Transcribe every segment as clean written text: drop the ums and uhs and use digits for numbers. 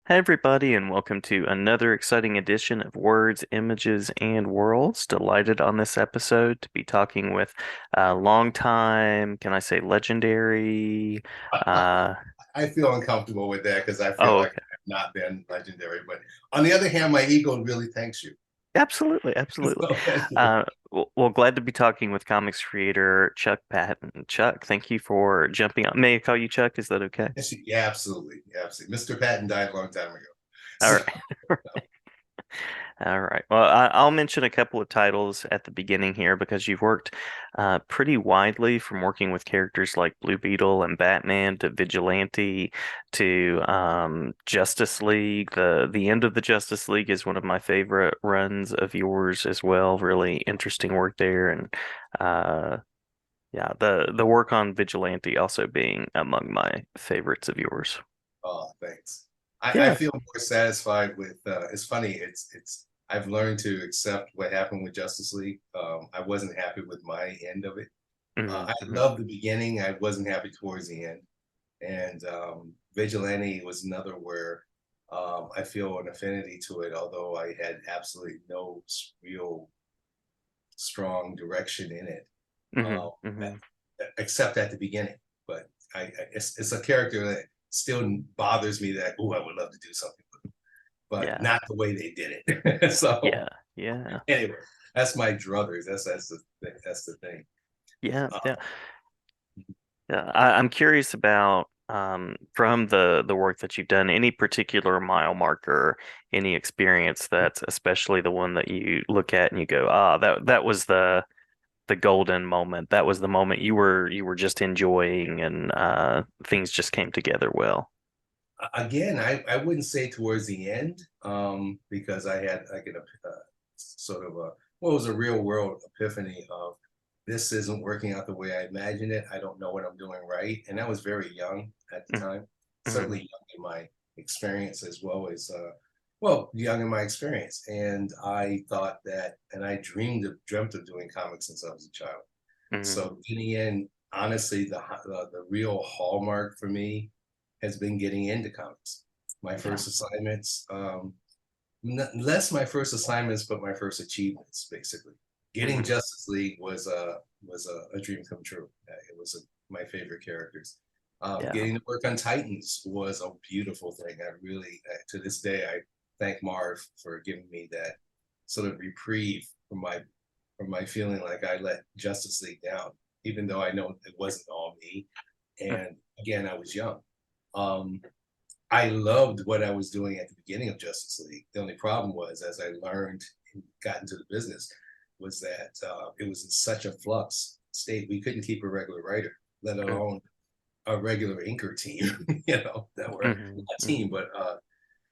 Hi, everybody, and welcome to another exciting edition of Words, Images, and Worlds. Delighted on this episode to be talking with long time, can I say legendary? Uh, I feel uncomfortable with that because I feel oh, like okay. I've not been legendary. But on the other hand, my ego really thanks you. Absolutely, absolutely. So, Uh, well, glad to be talking with comics creator Chuck Patton. Chuck, thank you for jumping on. May I call you Chuck? Is that okay? yeah, absolutely, absolutely. Mr. Patton died a long time ago. All So, right. All right. Well, I'll mention a couple of titles at the beginning here because you've worked pretty widely from working with characters like Blue Beetle and Batman to Vigilante to Justice League. The end of the Justice League is one of my favorite runs of yours as well. Really interesting work there, and uh, yeah, the work on Vigilante also being among my favorites of yours. oh, thanks. I Yeah. feel more satisfied with. It's funny. It's. I've learned to accept what happened with Justice League. I wasn't happy with my end of it. Hmm. I Hmm. loved the beginning. I wasn't happy towards the end. And Vigilante was another where I feel an affinity to it, although I had absolutely no real strong direction in it, Hmm. uh, Hmm. except at the beginning. But it's a character that still bothers me that, oh, I would love to do something with, but Yeah. not the way they did it. So Yeah. Yeah. anyway, that's my druthers. That's the thing. Yeah. Uh, Yeah. Yeah, I'm curious about from the work that you've done, any particular mile marker, any experience that's especially the one that you look at and you go, ah, that was the golden moment. That was the moment you were just enjoying and things just came together well. again, I wouldn't say towards the end, because I had like sort of a what was a real world epiphany of this isn't working out the way I imagined it. I don't know what I'm doing right, and I was very young at the time, Mm-hmm. certainly young in my experience as well as young in my experience. And I thought that, and I dreamt of doing comics since I was a child. Hmm. So in the end, honestly, the real hallmark for me has been getting into comics. My Yeah. first assignments, less my first assignments, but my first achievements, basically. Getting Hmm. Justice League was a dream come true. It was my favorite characters. Yeah. Getting to work on Titans was a beautiful thing. I really, to this day, I thank Marv for giving me that sort of reprieve from my feeling like I let Justice League down, even though I know it wasn't all me. And again, I was young. Um, I loved what I was doing at the beginning of Justice League. The only problem was, as I learned and got into the business, was that it was in such a flux state. We couldn't keep a regular writer, let alone a regular inker team, that were Hmm. not team, Hmm. but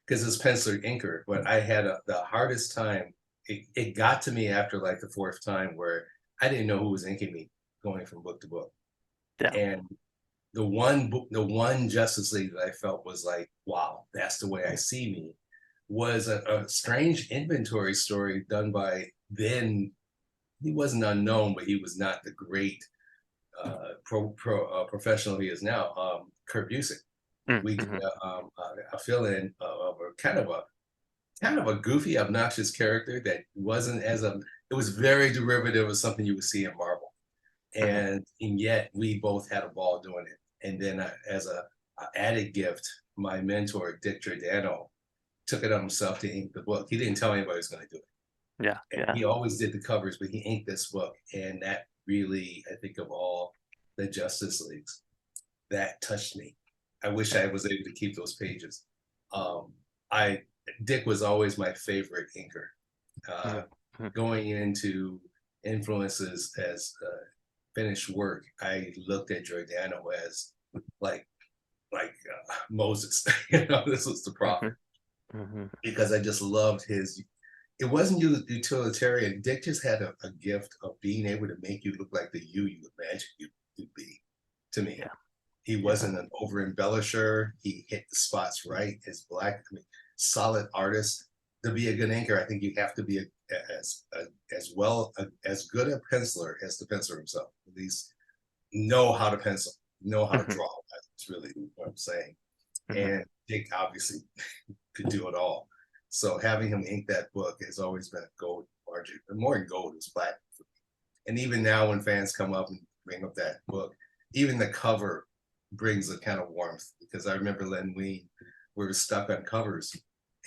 because it's penciler inker. But I had the hardest time. It got to me after like the fourth time where I didn't know who was inking me going from book to book. Yeah. And the one Justice League that I felt was like, wow, that's the way I see me, was a strange inventory story done by then. He wasn't unknown, but he was not the great professional he is now. Kurt Busiek. We did Mm-hmm. a fill in of a kind of a goofy, obnoxious character that wasn't as a. It was very derivative of something you would see in Marvel, Hmm. and yet we both had a ball doing it. And then as a added gift, my mentor Dick Giordano took it on himself to ink the book. He didn't tell anybody he was going to do it. Yeah. And Yeah. he always did the covers, but he inked this book, and that really, I think, of all the Justice Leagues, that touched me. I wish I was able to keep those pages. Um, I Dick was always my favorite inker. Uh, Mm-hmm. Going into influences as finished work, I looked at Giordano as like Moses. This was the prophet Hmm. because I just loved his. It wasn't utilitarian. Dick just had a gift of being able to make you look like the you imagine you'd be. To me, Yeah. he Yeah. wasn't an over embellisher. He hit the spots right. His solid artist. To be a good anchor, I think you have to be as well as good a penciler as the penciler himself. At least know how to pencil, know how to Hmm. draw. That's really what I'm saying. Hmm. And Dick obviously could do it all. So having him ink that book has always been a gold margin, more than gold, it's platinum. And even now, when fans come up and bring up that book, even the cover brings a kind of warmth, because I remember Len Wein, we were stuck on covers,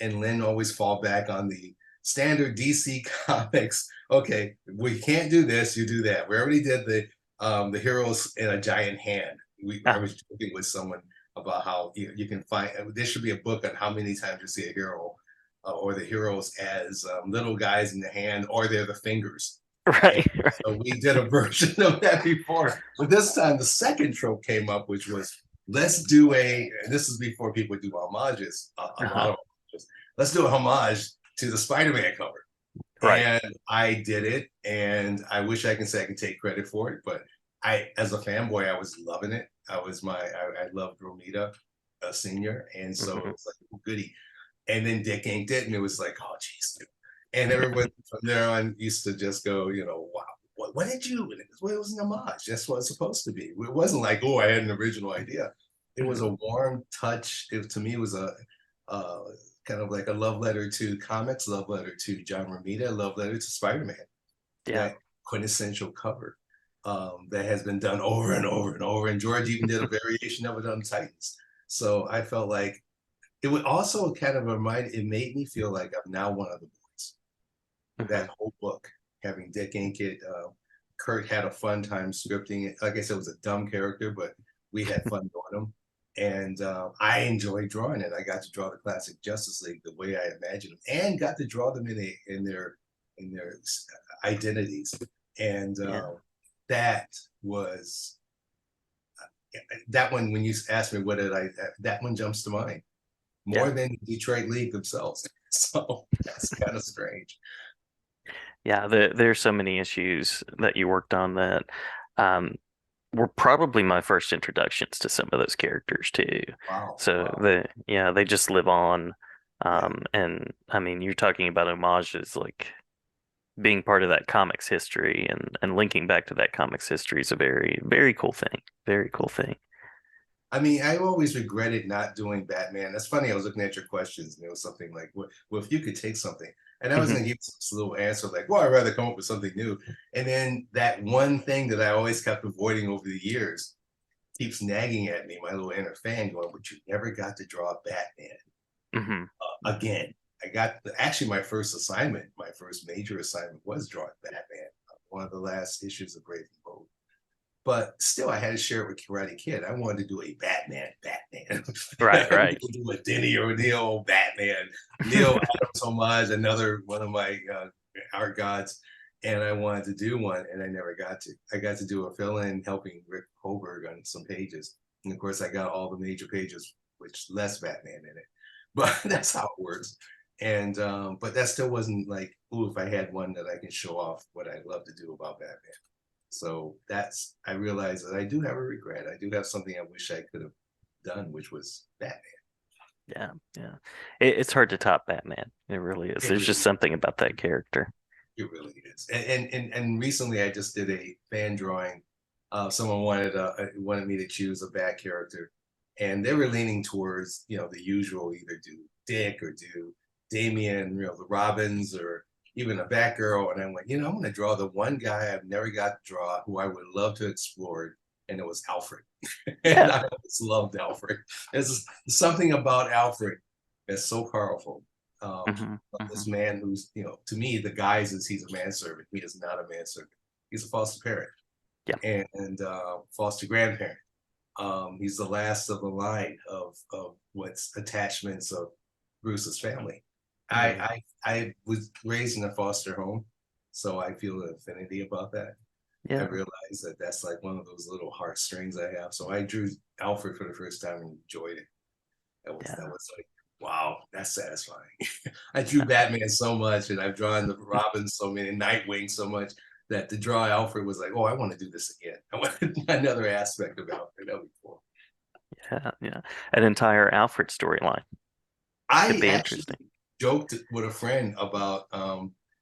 and Len always fall back on the standard DC Comics. Okay, we can't do this, you do that. We already did the heroes in a giant hand. I Ah, was joking with someone about how you can find, there should be a book on how many times you see a hero, or the heroes as little guys in the hand, or they're the fingers. And right, right. so we did a version of that before, but this time the second trope came up, which was, let's do a. This is before people do homages, a lot Uh-huh. of homages. Let's do a homage to the Spider-Man cover, Right. and I did it. And I wish I can say I can take credit for it, but as a fanboy, I was loving it. I loved Romita, Senior, and so it Hmm. was like, oh, goody. And then Dick inked it, and it was like, oh, geez, dude. And everyone from there on used to just go, wow, what did you? Well, it was an homage. That's what it's supposed to be. It wasn't like, oh, I had an original idea. It was a Hmm. warm touch. It to me it was a uh, kind of like a love letter to comics, love letter to John Romita, love letter to Spider-Man. Yeah. That quintessential cover that has been done over and over and over. And George even did a variation of it on Titans. So I felt like it would also kind of it made me feel like I'm now one of the boys. Hmm. That whole book, having Dick ink it, Kurt had a fun time scripting it. Like I said, it was a dumb character, but we had fun drawing him. And I enjoyed drawing it. I got to draw the classic Justice League the way I imagined them, and got to draw them in their identities. And Yeah. that was that one. When you asked me what did I, that one jumps to mind more Yeah. than Detroit League themselves. So that's kind of strange. Yeah. There's so many issues that you worked on that um, were probably my first introductions to some of those characters too. Wow, So wow, they just live on. yeah, And I mean, you're talking about homages, like being part of that comics history and linking back to that comics history is a very, very cool thing. Very cool thing. I mean, I always regretted not doing Batman. That's funny. I was looking at your questions, and it was something like, well, if you could take something," and I was Hmm. going to give this little answer like, "Well, I'd rather come up with something new." And then that one thing that I always kept avoiding over the years keeps nagging at me, my little inner fan, going, "But you never got to draw Batman Hmm. again." I got actually my first assignment, my first major assignment was drawing Batman, one of the last issues of Brave and Bold. But still, I had to share it with Karate Kid. I wanted to do a Batman. Right, I wanted right. to do a Denny O'Neil Batman, Neil Adams homage, another one of my art gods. And I wanted to do one, and I never got to. I got to do a fill-in helping Rick Hoberg on some pages. And of course, I got all the major pages, which less Batman in it. But that's how it works. And but that still wasn't like, ooh, if I had one that I can show off what I'd love to do about Batman. So that's, I realized that I do have a regret. I do have something I wish I could have done, which was Batman. Yeah, yeah. It's hard to top Batman. It really is. It There's just really, something about that character. it really is. And recently I just did a fan drawing. Someone wanted me to choose a bad character, and they were leaning towards the usual, either do Dick or do Damian, the Robins, or even a Batgirl. And I went, I'm going to draw the one guy I've never got to draw, who I would love to explore, and it was Alfred. And Yeah. I just loved Alfred. There's something about Alfred that's so powerful. Um, Hmm. Hmm. this man who's, to me, the guise is he's a manservant. He is not a manservant. He's a foster parent Yeah. and foster grandparent. He's the last of the line of what's attachments of Bruce's family. Hmm. I was raised in a foster home, so I feel an affinity about that. I Yeah. realized that that's like one of those little heartstrings I have. So I drew Alfred for the first time and enjoyed it. That Yeah. was like, wow, that's satisfying. I drew Batman so much, and I've drawn the Robin so many, Nightwing so much, that to draw Alfred was like, oh, I want to do this again. I want another aspect of Alfred. That would be cool. Yeah. Yeah. An entire Alfred storyline could I be actually interesting. joked with a friend about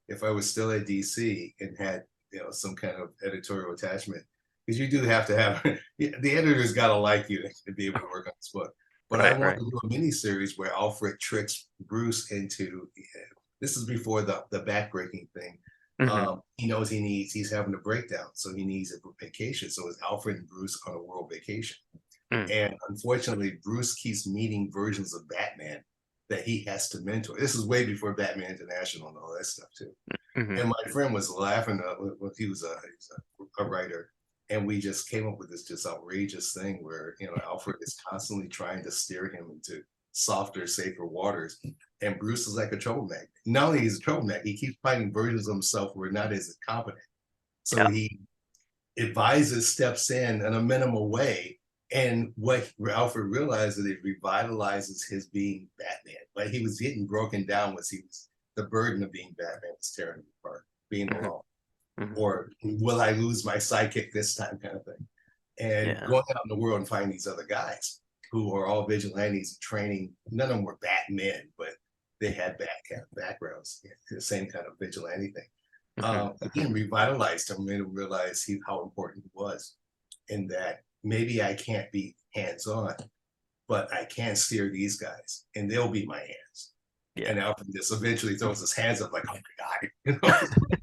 if I was still at DC and had some kind of editorial attachment, because you do have to have the editor's got to like you to be able to work on this book. But I right. wanted to do a mini series where Alfred tricks Bruce into this is before the backbreaking thing. Hmm. He knows he's having a breakdown, so he needs a vacation. So it's Alfred and Bruce on a world vacation. Mm. And unfortunately, Bruce keeps meeting versions of Batman that he has to mentor. This is way before Batman International and all that stuff too. Hmm. And my friend was laughing when he was a writer, and we just came up with this just outrageous thing where Alfred is constantly trying to steer him into softer, safer waters, and Bruce is like a troublemaker. Not only he's a troublemaker, he keeps finding versions of himself who are not as competent. So Yeah. he advisors steps in a minimal way. And what Alfred realizes, it revitalizes his being Batman. Like he was getting broken down, the burden of being Batman was tearing him apart, being Hmm. alone. Hmm. Or will I lose my sidekick this time, kind of thing. And Yeah. going out in the world and finding these other guys who are all vigilantes training. None of them were Batmen, but they had bat kind of backgrounds, the same kind of vigilante thing. Hmm. Hmm. Again, revitalized him, made him realize how important he was, and that maybe I can't be hands on, but I can steer these guys, and they'll be my hands. Yeah. And Alfred just eventually throws his hands up like, "Oh my god!"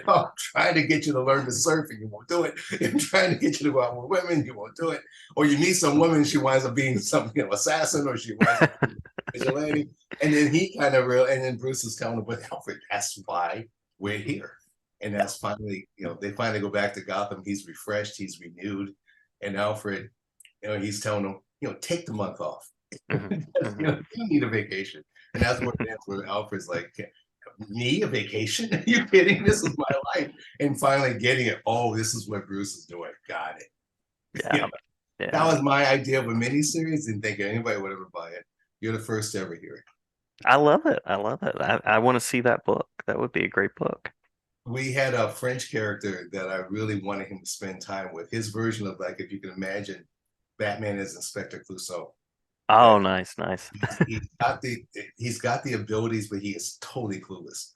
I'm trying to get you to learn to surf and you won't do it. I'm trying to get you to go out with women, you won't do it. Or you meet some woman, she winds up being some assassin, or she winds up being a vigilante. And then and then Bruce is telling him, but Alfred, that's why we're here. And Yeah. that's finally, they finally go back to Gotham. He's refreshed, he's renewed. And Alfred, he's telling him, take the month off. Hmm. Hmm. You need a vacation. And that's what it is, where Alfred's like, me a vacation? Are you kidding? This is my life. And finally getting it. Oh, this is what Bruce is doing. Got it. Yeah. That Yeah. was my idea of a mini series. Didn't think anybody would ever buy it. You're the first to ever hear it. I love it. I love it. I want to see that book. That would be a great book. We had a French character that I really wanted him to spend time with. His version of, like, if you can imagine, Batman as Inspector Clouseau. Oh, Like nice, nice. he's got the abilities, but he is totally clueless.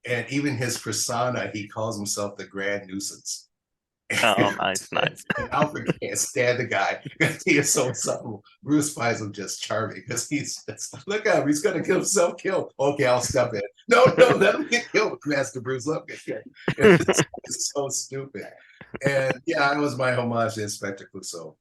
And even his persona, he calls himself the Grand Nuisance. Oh, And nice, nice. Alfred can't stand the guy because he is so insufferable. Bruce finds him just charming because look at him, he's gonna kill himself. Kill. Okay, I'll step in. No, no, let him get killed, Master Bruce. Let him get killed. It's so stupid. And yeah, it was my homage to Inspector Clouseau.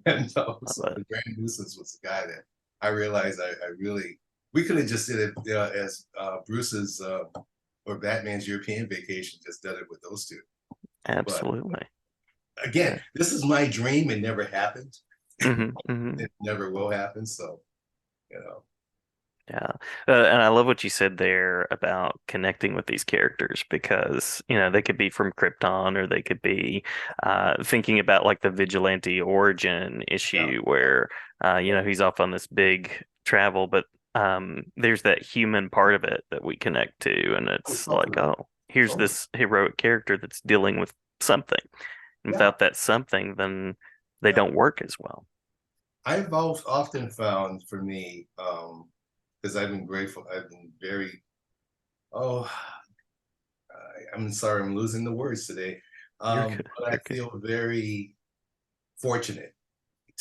And so Love the it. Grand Nuisance was the guy that I realized I really we could have just did it as Bruce's or Batman's European vacation, just did it with those two. But Absolutely. again, Yeah. this is my dream. It never happened. Hmm. Hmm. It never will happen. So, you know, Yeah. And I love what you said there about connecting with these characters because, they could be from Krypton or they could be thinking about like the vigilante origin yeah, issue where, he's off on this big travel, but there's that human part of it that we connect to. And oh, it's like, totally, oh, here's totally. this heroic character that's dealing with something. And Yeah, without that something, then they yeah. don't work as well. I've often found for me, because I've been grateful, I've been very, oh, I'm sorry, I'm losing the words today. You're good. But I You're good. feel very fortunate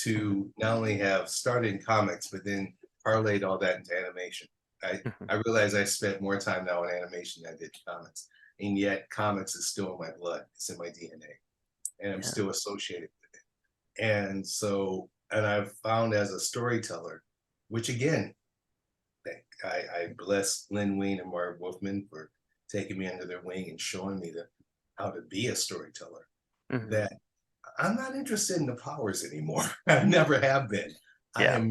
to not only have started in comics, but then parlayed all that into animation. I, Hmm. I realize I spent more time now in animation than I did comics. And yet comics is still in my blood. It's in my DNA. And I'm Yeah. still associated with it. And so, and I've found as a storyteller, which again, I bless Lynn Wein and Marv Wolfman for taking me under their wing and showing me how to be a storyteller. Hmm. That I'm not interested in the powers anymore. I never have been. Yeah.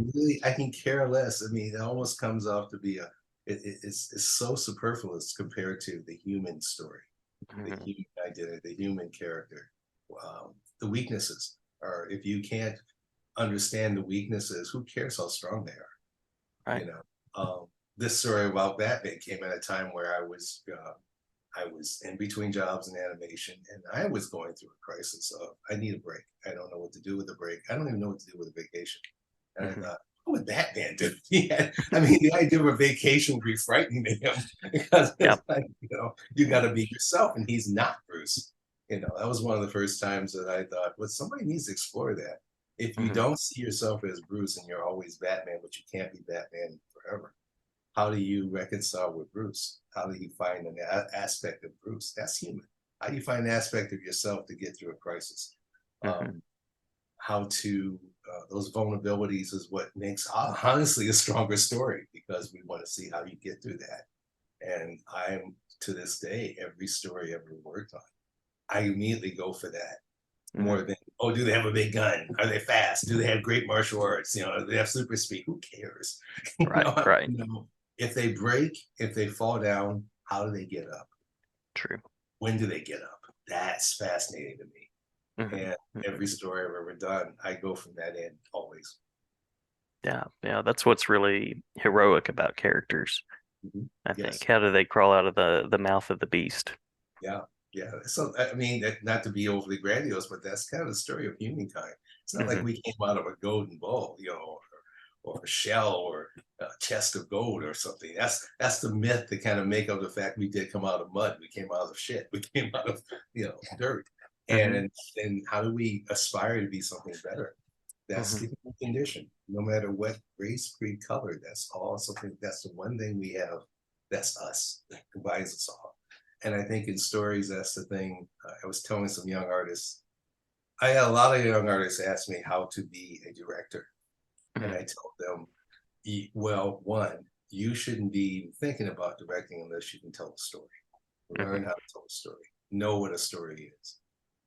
I can care less. I mean, it almost comes off to be it's so superfluous compared to the human story, the Hmm. human identity, the human character. The weaknesses are, if you can't understand the weaknesses, who cares how strong they are? Right. You know, this story about Batman came at a time where I was in between jobs in animation, and I was going through a crisis of I need a break. I don't know what to do with a break. I don't even know what to do with a vacation. And I Hmm. thought, what would Batman do? I mean, the idea of a vacation would be frightening to him because Yeah. it's like, you got Yeah. to be yourself, and he's not Bruce. That was one of the first times that I thought, well, somebody needs to explore that. If you Hmm. don't see yourself as Bruce and you're always Batman, but you can't be Batman forever, how do you reconcile with Bruce? How do you find an aspect of Bruce? That's human. How do you find an aspect of yourself to get through a crisis? Hmm. Um, how to those vulnerabilities is what makes honestly a stronger story because we want to see how you get through that. And I'm to this day, every story I ever worked on, I immediately go for that Hmm. more than, oh, do they have a big gun? Are they fast? Do they have great martial arts? Do they have super speed? Who cares? Right, right. If they break, if they fall down, how do they get up? True. When do they get up? That's fascinating to me. Hmm. And Hmm. every story I've ever done, I go from that end always. Yeah, yeah, that's what's really heroic about characters, Mhm. I think. Yes. How do they crawl out of the mouth of the beast? Yeah. Yeah. So, I mean, not to be overly grandiose, but that's kind of the story of humankind. It's not like Hmm. we came out of a golden bowl, or a shell or a chest of gold or something. That's the myth to kind of make up the fact we did come out of mud. We came out of shit. We came out of, dirt. Hmm. And how do we aspire to be something better? That's Hmm. the human condition. No matter what race, creed, color, that's all something. That's the one thing we have. That's us. That combines us all. And I think in stories, that's the thing. I was telling some young artists. I had a lot of young artists ask me how to be a director, and Hmm. I told them, well, one, you shouldn't be thinking about directing unless you can tell a story. Hmm. Learn how to tell a story. Know what a story is.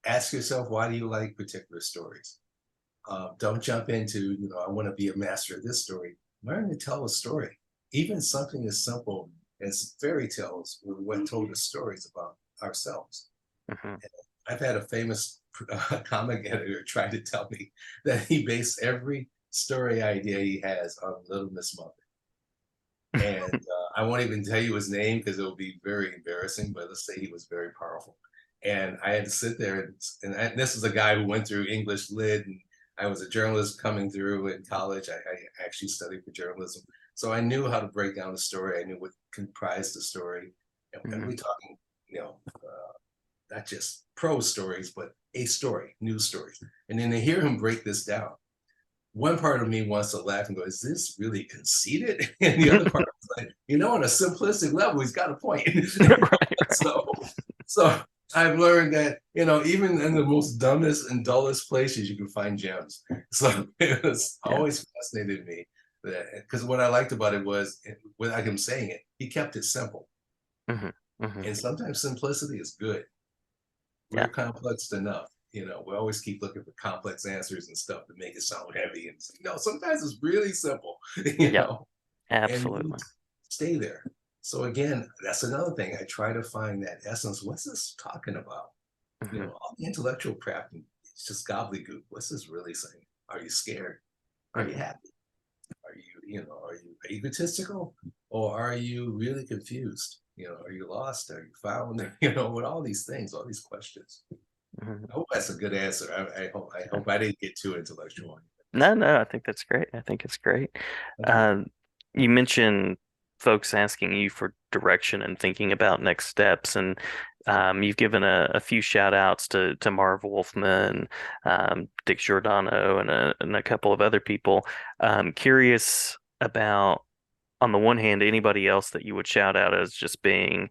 Ask yourself, why do you like particular stories? Don't jump into, I want to be a master of this story. Learn to tell a story. Even something as simple as fairy tales were what told us stories about ourselves. Hmm. I've had a famous comic editor try to tell me that he based every story idea he has on Little Miss Muffet. And I won't even tell you his name because it'll be very embarrassing, but let's say he was very powerful. And I had to sit there, this is a guy who went through English lit, and I was a journalist coming through in college. I actually studied for journalism. So I knew how to break down the story. I knew what comprised the story. And Hmm. we talking, not just prose stories, but a story, news stories. And then to hear him break this down, one part of me wants to laugh and go, is this really conceited? And the other part is like, on a simplistic level, he's got a point. Right, right. so, so I've learned that, even in the most dumbest and dullest places, you can find gems. So it was Yeah. always fascinated me that, because what I liked about it was, without him saying it, he kept it simple. Hmm. Hmm. And sometimes simplicity is good. Yeah. We're complex enough. We always keep looking for complex answers and stuff to make it sound heavy. And no, sometimes it's really simple, Yeah. and you need Absolutely. to stay there. So again, that's another thing. I try to find that essence. What's this talking about? Hmm. All the intellectual crap, it's just gobbledygook. What's this really saying? Are you scared? Are you Hmm. happy? Are you egotistical, or are you really confused? Are you lost? Are you found? With all these things, all these questions. Hmm. I hope that's a good answer. I hope I didn't get too intellectual. No, no, I think that's great. I think it's great. Thank you. Um, you mentioned folks asking you for direction and thinking about next steps, and you've given a few shout outs to Marv Wolfman, Dick Giordano, and a couple of other people. Curious about, on the one hand, anybody else that you would shout out as just being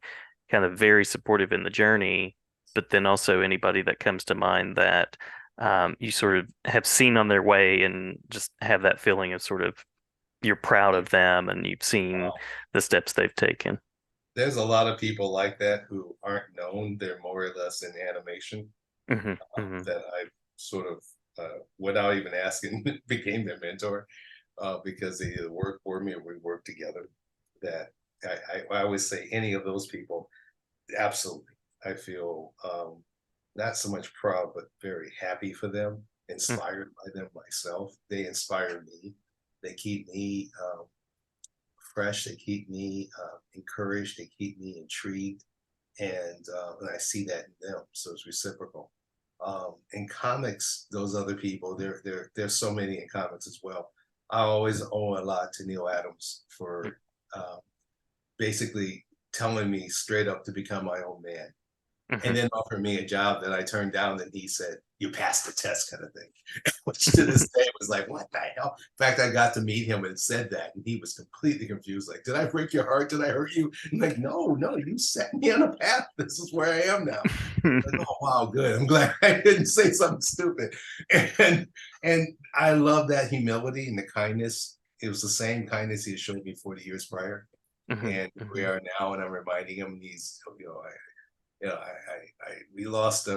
kind of very supportive in the journey, but then also anybody that comes to mind that you sort of have seen on their way and just have that feeling of sort of you're proud of them and you've seen Wow. the steps they've taken. There's a lot of people like that who aren't known. They're more or less in animation, Hmm. Hmm. that I sort of, without even asking, became their mentor, because they either work for me or we work together. That I always say, any of those people, absolutely. I feel, not so much proud, but very happy for them, inspired by them myself. They inspire me. They keep me fresh. They keep me encouraged. They keep me intrigued, and I see that in them. So it's reciprocal. In comics, those other people, there's so many in comics as well. I always owe a lot to Neil Adams for, basically telling me straight up to become my own man. and Hmm. then offered me a job that I turned down. And he said, "You passed the test," kind of thing, which to this day was like, what the hell? In fact, I got to meet him and said that, and he was completely confused. Like, did I break your heart? Did I hurt you? I'm like, no, no, you set me on a path. This is where I am now. Like, oh wow, good. I'm glad I didn't say something stupid. And and I love that humility and the kindness. It was the same kindness he had showed me 40 years prior. Hmm. And we Hmm. are now, and I'm reminding him, he's, we lost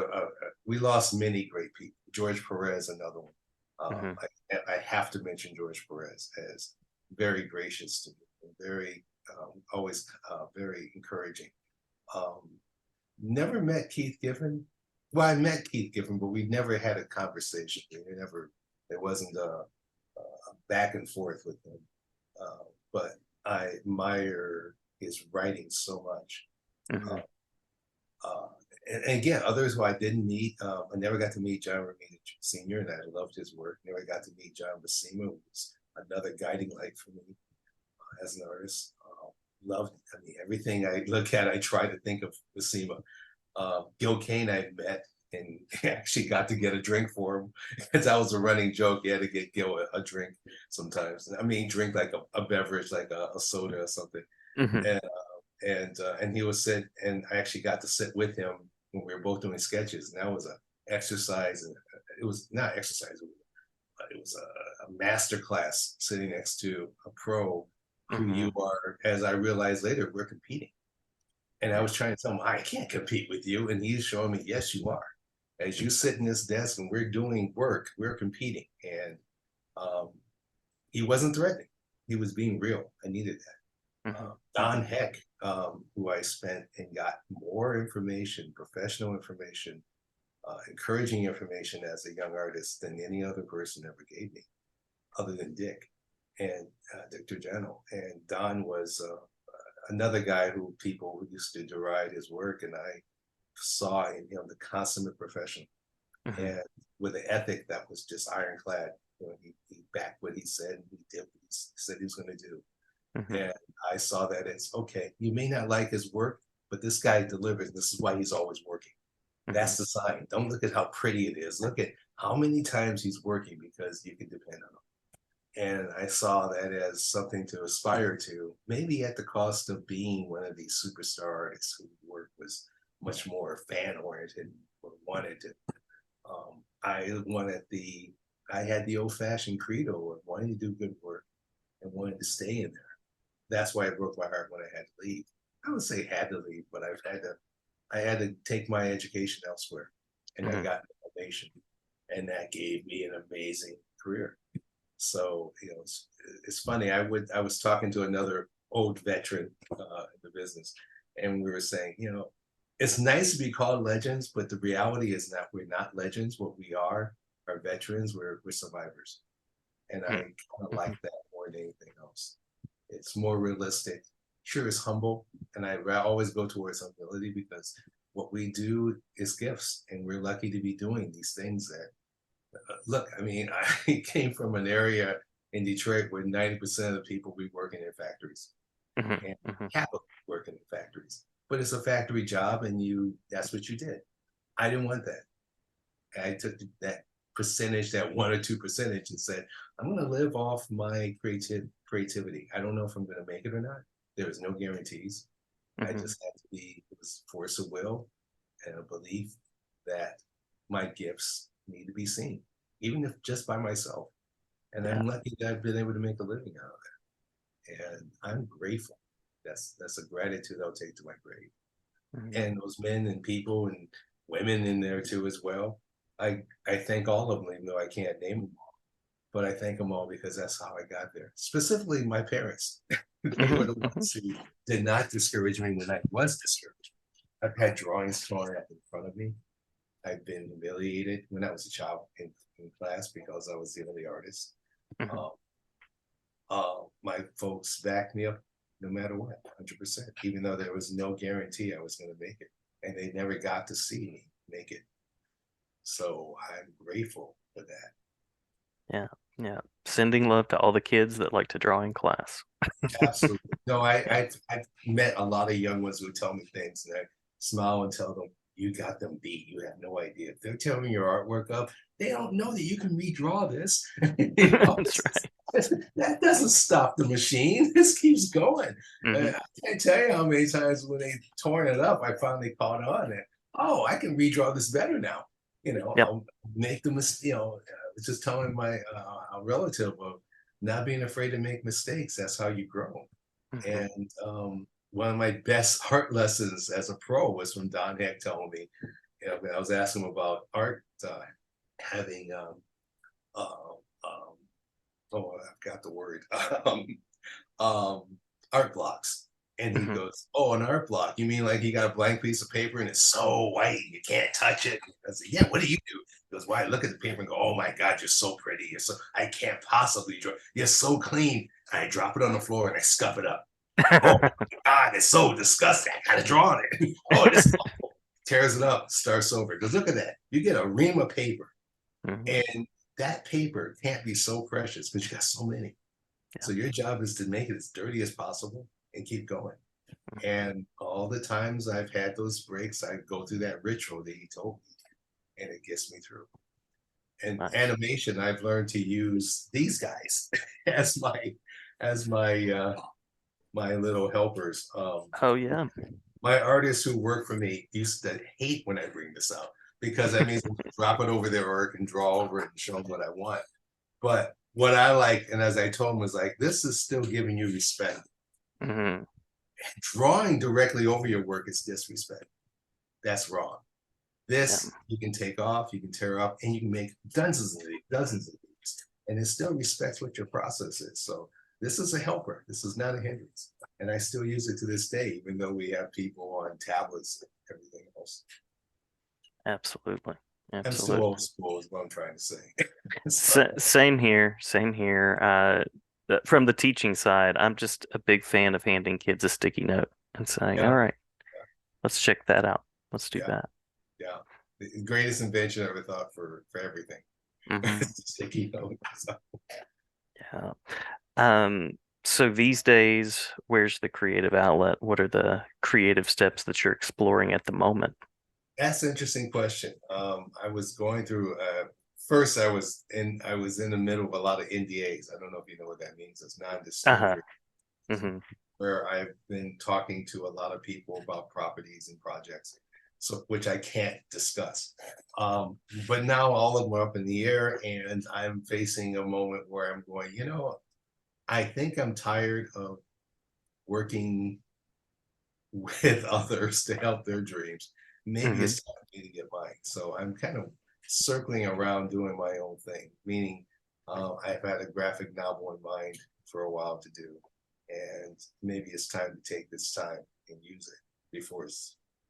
we lost many great people. George Perez, another one. Hmm. I have to mention George Perez as very gracious to me, and very always very encouraging. Um, Never met Keith Giffen. Well, I met Keith Giffen, but we never had a conversation. We never, there wasn't a back and forth with him. But I admire his writing so much. Hmm. Uh, uh, and again, others who I didn't meet, I never got to meet John Romita Sr., and I loved his work. Never got to meet John Buscema, who was another guiding light for me as an artist. Loved, I mean, everything I look at, I try to think of Buscema. Gil Kane I met and actually got to get a drink for him because that was a running joke. You had to get Gil a drink sometimes. I mean, drink like a beverage, like a soda or something. Hmm. And and he was sit, and I actually got to sit with him when we were both doing sketches, and that was a exercise, and it was not exercise, it was a master class sitting next to a pro who you Hmm. are, as I realized later, we're competing. And I was trying to tell him, I can't compete with you. And he's showing me, yes, you are. As you sit in this desk and we're doing work, we're competing. And um, he wasn't threatening. He was being real. I needed that. Hmm. Don Heck, who I spent and got more information, professional information, encouraging information as a young artist than any other person ever gave me, other than Dick and Dick Turgenev. And Don was another guy who people used to deride his work, and I saw in him the consummate professional Hmm. and with an ethic that was just ironclad. He backed what he said, and he did what he said he was going to do. Hmm. And I saw that as okay, you may not like his work, but this guy delivers. This is why he's always working. Hmm. That's the sign. Don't look at how pretty it is. Look at how many times he's working because you can depend on him. And I saw that as something to aspire to, maybe at the cost of being one of these superstar artists whose work was much more fan oriented or wanted to. I wanted I had the old fashioned credo of wanting to do good work and wanted to stay in there. That's why it broke my heart when I had to leave. I would say had to leave, but I had to take my education elsewhere, and I Hmm. got an innovation, and that gave me an amazing career. So it's funny. I was talking to another old veteran in the business, and we were saying, it's nice to be called legends, but the reality is that we're not legends. What we are veterans. We're survivors, and I kind of Hmm. like that more than anything else. It's more realistic. Sure, it's humble, and I always go towards humility because what we do is gifts, and we're lucky to be doing these things that look, I mean, I came from an area in Detroit where 90% of the people we working in factories Hmm. and Hmm. capital working in factories. But it's a factory job and that's what you did. I didn't want that. I took that percentage, that 1 or 2 percentage and said, I'm gonna live off my creativity. I don't know if I'm gonna make it or not. There was no guarantees. I Hmm. just had to it was force of will and a belief that my gifts need to be seen, even if just by myself. And Yeah. I'm lucky that I've been able to make a living out of it. And I'm grateful. That's a gratitude I'll take to my grave. Hmm. And those men and people and women in there too as well. I thank all of them, even though I can't name them all. But I thank them all because that's how I got there. Specifically, my parents. They Hmm. were the Hmm. ones who did not discourage me when I was discouraged. I've had drawings torn up in front of me. I've been humiliated when I was a child in class because I was the only artist. Hmm. Um, my folks backed me up no matter what, 100%, even though there was no guarantee I was going to make it. And they never got to see me make it. So I'm grateful for that. Yeah. Yeah. Sending love to all the kids that like to draw in class. Absolutely. No, I've met a lot of young ones who tell me things and I smile and tell them, you got them beat. You have no idea. If they're tearing your artwork up, they don't know that you can redraw this. That's right. That doesn't stop the machine. This keeps going. Hmm. I can't tell you how many times when they torn it up, I finally caught on and, oh, I can redraw this better now. Yep. I'll make the mistake. Just telling my a relative of not being afraid to make mistakes. That's how you grow. Hmm. And one of my best art lessons as a pro was from Don Heck telling me, when I was asking him about art, having uh, um, oh, I've got the word, um, art blocks. And he Hmm. goes, oh, an art block. You mean like you got a blank piece of paper and it's so white you can't touch it? I said, yeah, what do you do? He goes, why? I look at the paper and go, oh my God, you're so pretty. I can't possibly draw. You're so clean. And I drop it on the floor and I scuff it up. Oh my God, it's so disgusting. I gotta draw on it. Oh, this is awful. Tears it up, starts over. Because look at that. You get a ream of paper, Hmm. and that paper can't be so precious because you got so many. Yeah. So your job is to make it as dirty as possible and keep going. And all the times I've had those breaks, I go through that ritual that he told me, and it gets me through. And Nice. animation, I've learned to use these guys as my little helpers. Oh yeah. My artists who work for me used to hate when I bring this up because that means I drop it over their work and draw over it and show them what I want. But what I like, and as I told them, was like, this is still giving you respect. Hmm. Drawing directly over your work is disrespect. That's wrong. Yeah. This you can take off, you can tear up, and you can make dozens of these, and it still respects what your process is. So this is a helper. This is not a hindrance, and I still use it to this day, even though we have people on tablets and everything else. Absolutely. I'm still Absolutely. old school, is what I'm trying to say. So Same here. Same here. From the teaching side, I'm just a big fan of handing kids a sticky note and saying, "All yeah, right, let's check that out. Let's do yeah, that." yeah. The greatest invention I ever thought for everything. Hmm. Sticky note. So, Yeah. Um, so these days, where's the creative outlet? What are the creative steps that you're exploring at the moment? that's an interesting question. I was going through first I was in the middle of a lot of NDAs. I don't know if you know what that means. It's Uh-huh. non-disclosure, Hmm. where I've been talking to a lot of people about properties and projects, so which I can't discuss. But now all of them are up in the air, and I'm facing a moment where I'm going, I think I'm tired of working with others to help their dreams. Maybe Hmm. it's time for me to get mine. So I'm kind of circling around doing my own thing, meaning I've had a graphic novel in mind for a while to do. And maybe it's time to take this time and use it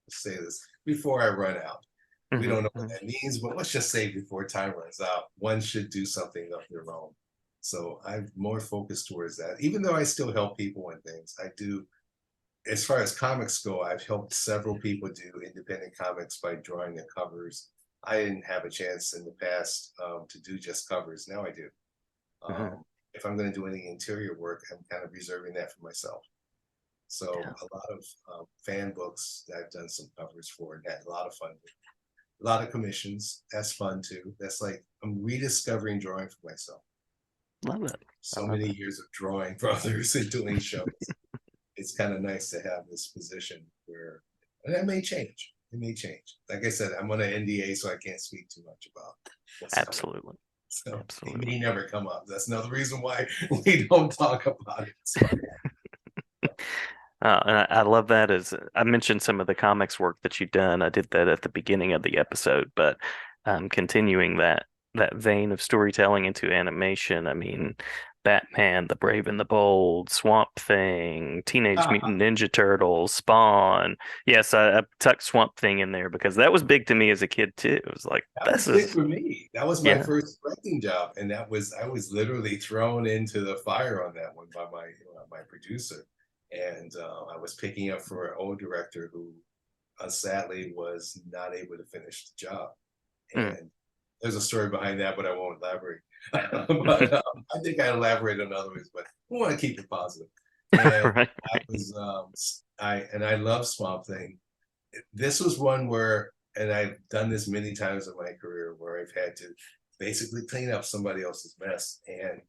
say this, before I run out. We Hmm. don't know what Hmm. that means, but let's just say before time runs out, one should do something of their own. So I'm more focused towards that. Even though I still help people and things, I do as far as comics go, I've helped several people do independent comics by drawing the covers. I didn't have a chance in the past to do just covers. Now I do. Hmm. If I'm going to do any interior work, I'm kind of reserving that for myself. So Yeah. a lot of fan books that I've done some covers for and had a lot of fun with. A lot of commissions. That's fun too. That's like I'm rediscovering drawing for myself. Love it. I So love many it. years of drawing for others and doing shows. It's kind of nice to have this position where, and that may change. It may change. Like I said, I'm on an NDA, so I can't speak too much about what's coming. Absolutely. So it Absolutely. may never come up. That's another reason why we don't talk about it. So, And I love that as I mentioned some of the comics work that you've done. I did that at the beginning of the episode, but continuing that vein of storytelling into animation. I mean, Batman, The Brave and the Bold, Swamp Thing, Teenage Mutant Ninja Turtles, Spawn. Yes, I tucked Swamp Thing in there because that was big to me as a kid too. It was like, that this was big is for me. That was my yeah. first directing job, and I was literally thrown into the fire on that one by my producer, and I was picking up for an old director who sadly was not able to finish the job. Mm. And there's a story behind that, but I won't elaborate. But I think I elaborated on other ways, but I want to keep it positive. And Right, I right. was I love Swamp Thing. This was one where and I've done this many times in my career where I've had to basically clean up somebody else's mess. And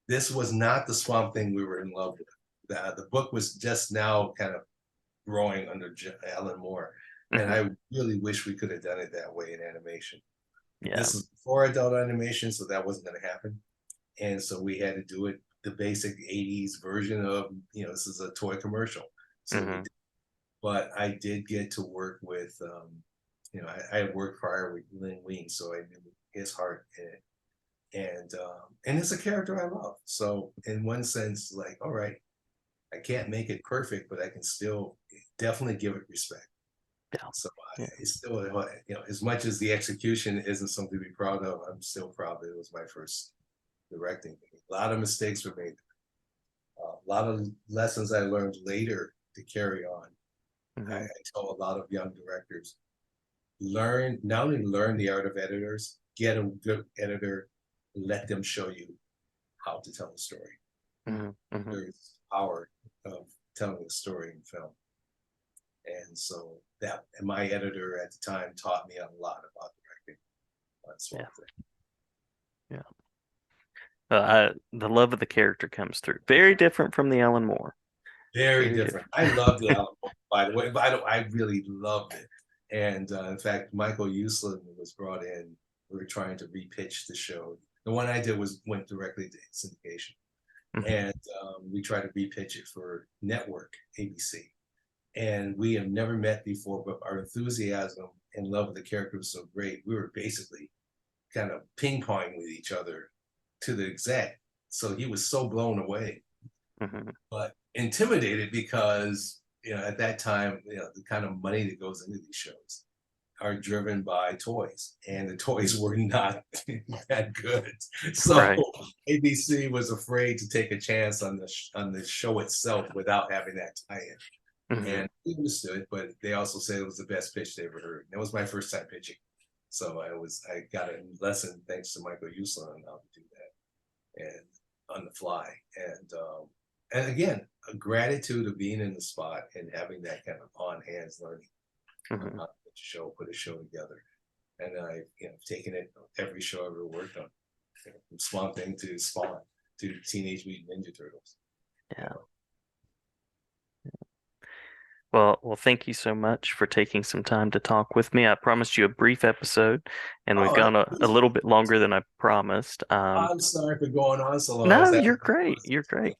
this was not the Swamp Thing we were in love with. The book was just now kind of growing under Alan Moore. And Hmm. I really wish we could have done it that way in animation. Yeah. This is before adult animation, so that wasn't going to happen. And so we had to do it the basic 80s version of, this is a toy commercial. So we Hmm. did. But I did get to work with, I had worked prior with Lin Wein, so I knew his heart in it. And it's a character I love. So in one sense, like, all right, I can't make it perfect, but I can still definitely give it respect. Yeah. So Yeah. it's still, as much as the execution isn't something to be proud of, I'm still proud that it was my first directing. A lot of mistakes were made. A lot of lessons I learned later to carry on. I Hmm. tell a lot of young directors, not only learn the art of editors, get a good editor, let them show you how to tell a story. Hmm. Hmm. There's power of telling a story in film. And so and my editor at the time taught me a lot about directing on Yeah. Swamp Thing. Yeah. The love of the character comes through. Very different from the Alan Moore. Very Very different. different. I love the album, by the way. But I really loved it. And in fact, Michael Uslan was brought in. We were trying to repitch the show. The one I did went directly to syndication, Hmm. and we tried to repitch it for network ABC. And we have never met before, but our enthusiasm and love of the character was so great. We were basically kind of ping ponging with each other to the exec. So he was so blown away, Hmm. but intimidated because at that time, the kind of money that goes into these shows are driven by toys, and the toys were not that good. So Right. ABC was afraid to take a chance on the show itself without having that tie-in. Hmm. And we understood, but they also said it was the best pitch they ever heard. That was my first time pitching, so I got a lesson thanks to Michael Uslan on how to do that and on the fly. And again, a gratitude of being in the spot and having that kind of on hands learning on Hmm. how to put a show together. And I, taken it every show I ever worked on, from Swamp Thing to Spawn to Teenage Mutant Ninja Turtles. You Yeah. know, Well, thank you so much for taking some time to talk with me. I promised you a brief episode, and we've oh, gone a little bit longer than I promised. I'm sorry for going on so long. I No, was having you're great. You're great.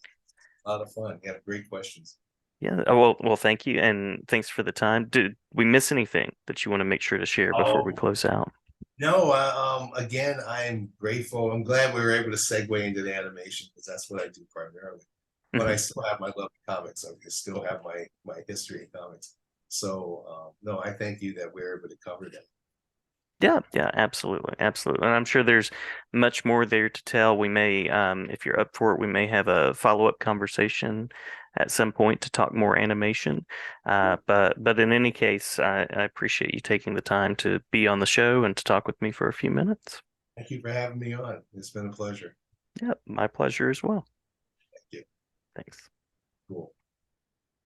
a lot of fun. You have great questions. Yeah. Well, thank you, and thanks for the time. Did we miss anything that you want to make sure to share before we Oh, close out? no, again, I'm grateful. I'm glad we were able to segue into the animation because that's what I do primarily. But I Hmm. still have my love of comics. I still have my history in comics. So no, I thank you that we're able to cover that. Yeah, yeah, absolutely, absolutely. And I'm sure there's much more there to tell. We may, if you're up for it, we may have a follow-up conversation at some point to talk more animation. But in any case, I appreciate you taking the time to be on the show and to talk with me for a few minutes. Thank you for having me on. It's been a pleasure. Yeah, my pleasure as well. Thank you. Thanks. Cool.